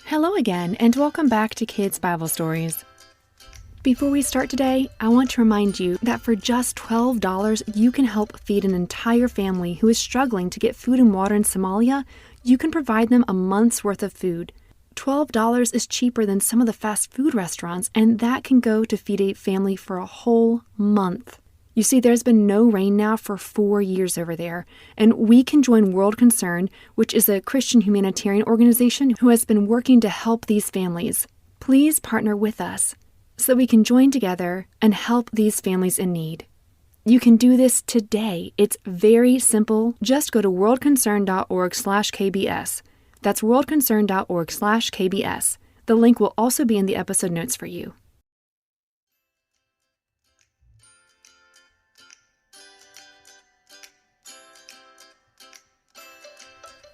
Hello again, and welcome back to Kids Bible Stories. Before we start today, I want to remind you that for just $12, you can help feed an entire family who is struggling to get food and water in Somalia. You can provide them a month's worth of food. $12 is cheaper than some of the fast food restaurants, and that can go to feed a family for a whole month. You see, there's been no rain now for 4 years over there, and we can join World Concern, which is a Christian humanitarian organization who has been working to help these families. Please partner with us so that we can join together and help these families in need. You can do this today. It's very simple. Just go to worldconcern.org/KBS. That's worldconcern.org/KBS. The link will also be in the episode notes for you.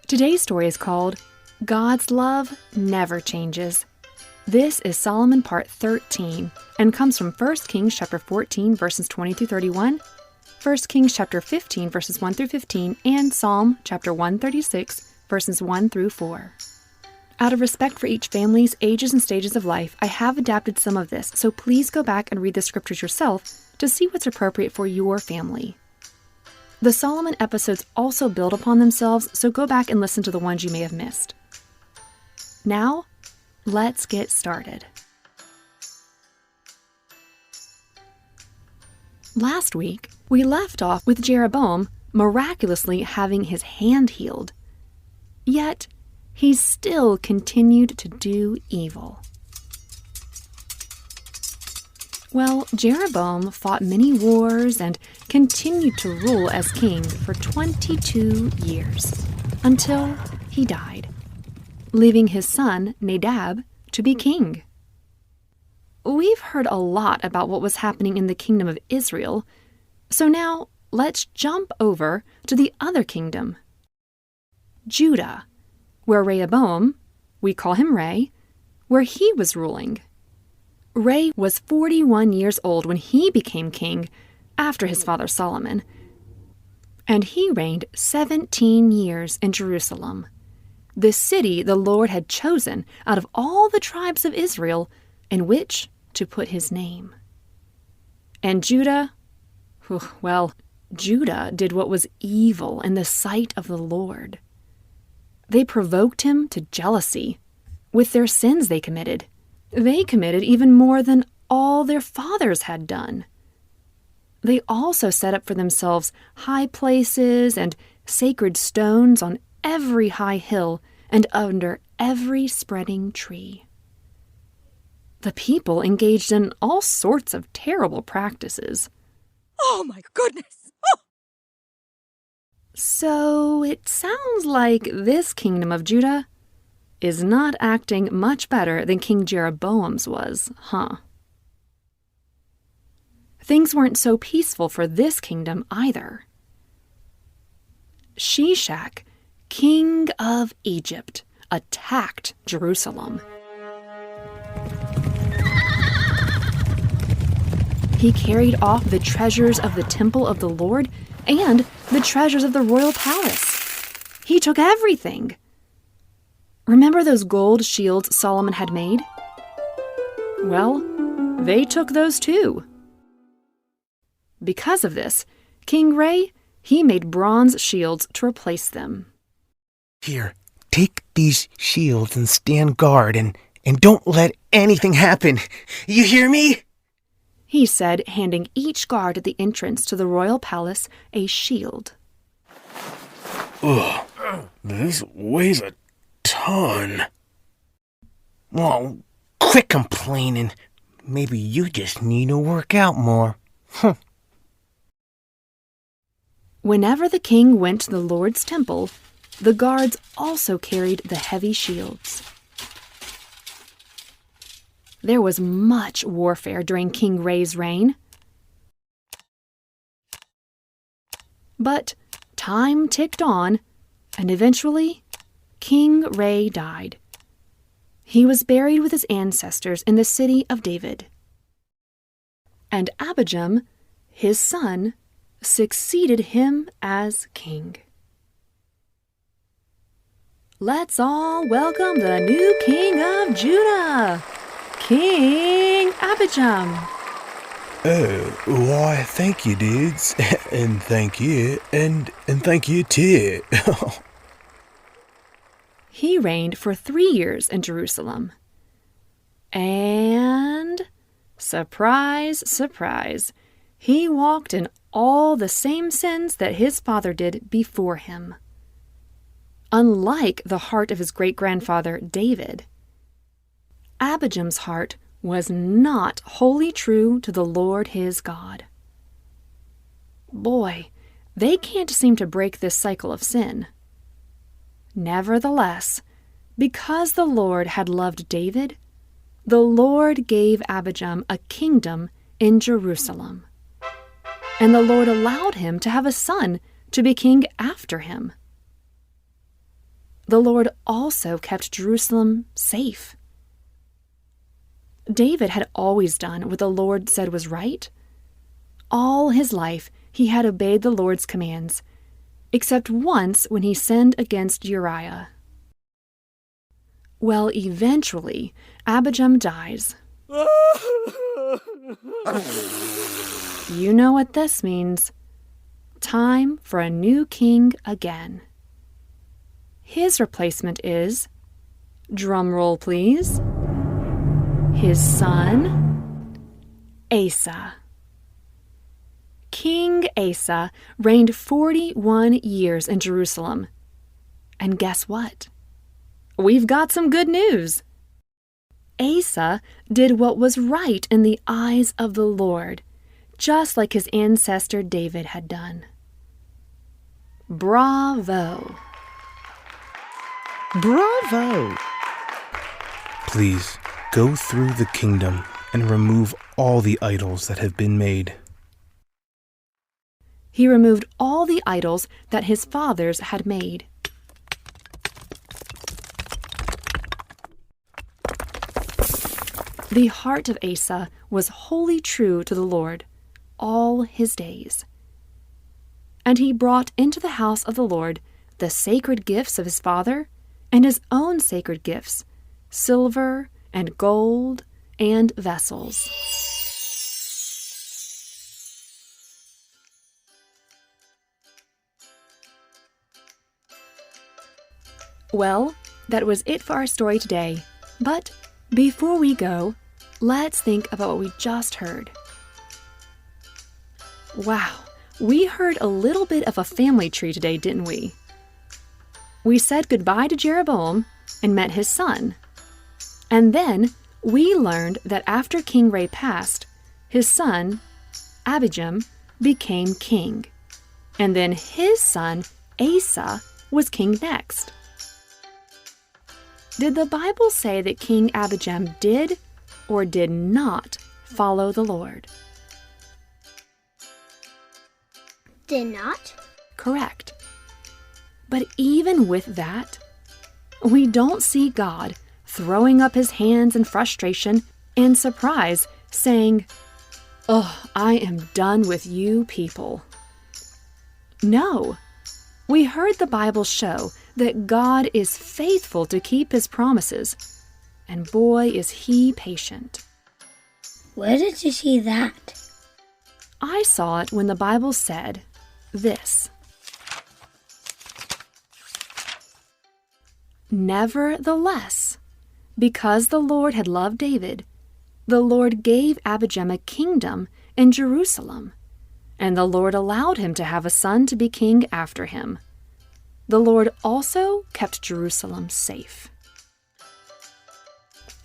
Today's story is called God's Love Never Changes. This is Solomon Part 13 and comes from 1 Kings chapter 14 verses 20 through 31, 1 Kings chapter 15 verses 1 through 15, and Psalm chapter 136 verses 1 through 4. Out of respect for each family's ages and stages of life, I have adapted some of this, so please go back and read the scriptures yourself to see what's appropriate for your family. The Solomon episodes also build upon themselves, so go back and listen to the ones you may have missed. Now, let's get started. Last week, we left off with Jeroboam miraculously having his hand healed. Yet, he still continued to do evil. Well, Jeroboam fought many wars and continued to rule as king for 22 years, until he died, leaving his son, Nadab, to be king. We've heard a lot about what was happening in the kingdom of Israel, so now let's jump over to the other kingdom, Judah, where Rehoboam, we call him Ray, where he was ruling. Ray was 41 years old when he became king after his father Solomon, and he reigned 17 years in Jerusalem, the city the Lord had chosen out of all the tribes of Israel in which to put his name. And Judah, Judah did what was evil in the sight of the Lord. They provoked him to jealousy with their sins they committed. They committed even more than all their fathers had done. They also set up for themselves high places and sacred stones on every high hill and under every spreading tree. The people engaged in all sorts of terrible practices. Oh my goodness! Oh. So it sounds like this kingdom of Judah is not acting much better than King Jeroboam's was, huh? Things weren't so peaceful for this kingdom either. Shishak, king of Egypt, attacked Jerusalem. He carried off the treasures of the temple of the Lord and the treasures of the royal palace. He took everything. Remember those gold shields Solomon had made? Well, they took those too. Because of this, King Ray, he made bronze shields to replace them. Here, take these shields and stand guard and don't let anything happen. You hear me? He said, handing each guard at the entrance to the royal palace a shield. Ugh, this weighs a ton. Well, quit complaining. Maybe you just need to work out more. Whenever the king went to the Lord's temple, the guards also carried the heavy shields. There was much warfare during King Ray's reign. But time ticked on, and eventually, King Ray died. He was buried with his ancestors in the city of David. And Abijam, his son, succeeded him as king. let's all welcome the new king of Judah, King Abijam. Oh, why, thank you, dudes. And thank you, and thank you too. He reigned for 3 years in Jerusalem. And, surprise, surprise, he walked in all the same sins that his father did before him. Unlike the heart of his great-grandfather David, Abijam's heart was not wholly true to the Lord his God. Boy, they can't seem to break this cycle of sin. Nevertheless, because the Lord had loved David, the Lord gave Abijam a kingdom in Jerusalem. And the Lord allowed him to have a son to be king after him. The Lord also kept Jerusalem safe. David had always done what the Lord said was right. All his life he had obeyed the Lord's commands, except once when he sinned against Uriah. Well, eventually, Abijam dies. You know what this means. Time for a new king again. His replacement is, drum roll please, his son, Asa. King Asa reigned 41 years in Jerusalem. And guess what? We've got some good news. Asa did what was right in the eyes of the Lord, just like his ancestor David had done. Bravo! Bravo! Please, go through the kingdom and remove all the idols that have been made. He removed all the idols that his fathers had made. The heart of Asa was wholly true to the Lord all his days. And he brought into the house of the Lord the sacred gifts of his father and his own sacred gifts, silver and gold and vessels. Well, that was it for our story today. But before we go, let's think about what we just heard. Wow, we heard a little bit of a family tree today, didn't we? We said goodbye to Jeroboam and met his son. And then we learned that after King Ray passed, his son, Abijam, became king. And then his son, Asa, was king next. Did the Bible say that King Abijam did or did not follow the Lord? Did not? Correct. But even with that, we don't see God throwing up his hands in frustration and surprise, saying, "Oh, I am done with you people." No. We heard the Bible show that God is faithful to keep his promises, and boy, is he patient. Where did you see that? I saw it when the Bible said this: "Nevertheless, because the Lord had loved David, the Lord gave Abijam a kingdom in Jerusalem, and the Lord allowed him to have a son to be king after him. The Lord also kept Jerusalem safe."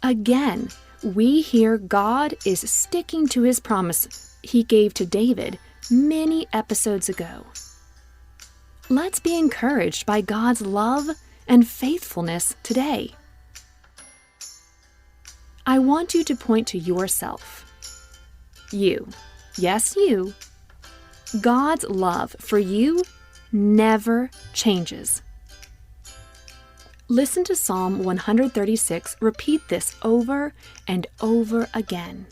Again, we hear God is sticking to his promise he gave to David many episodes ago. Let's be encouraged by God's love and faithfulness today. I want you to point to yourself. You, yes, you. God's love for you never changes. Listen to Psalm 136 repeat this over and over again.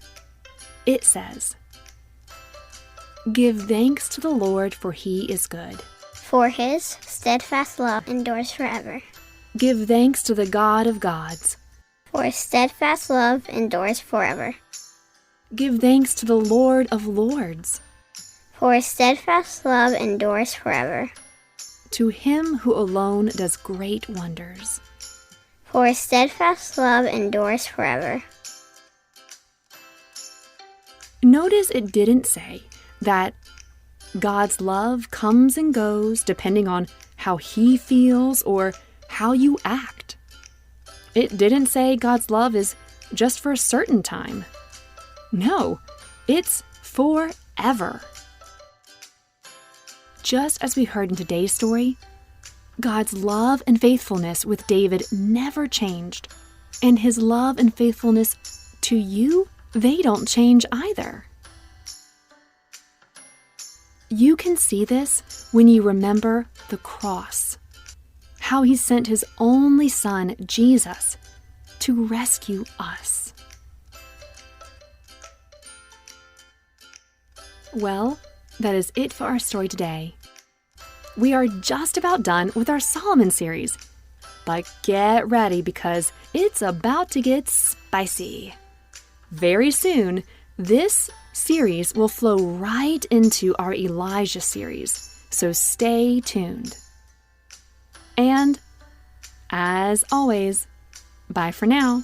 It says, "Give thanks to the Lord, for he is good. For his steadfast love endures forever. Give thanks to the God of gods. For his steadfast love endures forever. Give thanks to the Lord of lords. For his steadfast love endures forever. To him who alone does great wonders. For his steadfast love endures forever. Notice it didn't say that God's love comes and goes depending on how he feels or how you act. It didn't say God's love is just for a certain time. No, it's forever. Just as we heard in today's story, God's love and faithfulness with David never changed, and his love and faithfulness to you, they don't change either. You can see this when you remember the cross, how he sent his only son, Jesus, to rescue us. Well, that is it for our story today. We are just about done with our Solomon series, but get ready because it's about to get spicy. Very soon, this series will flow right into our Elijah series, so stay tuned. And, as always, bye for now.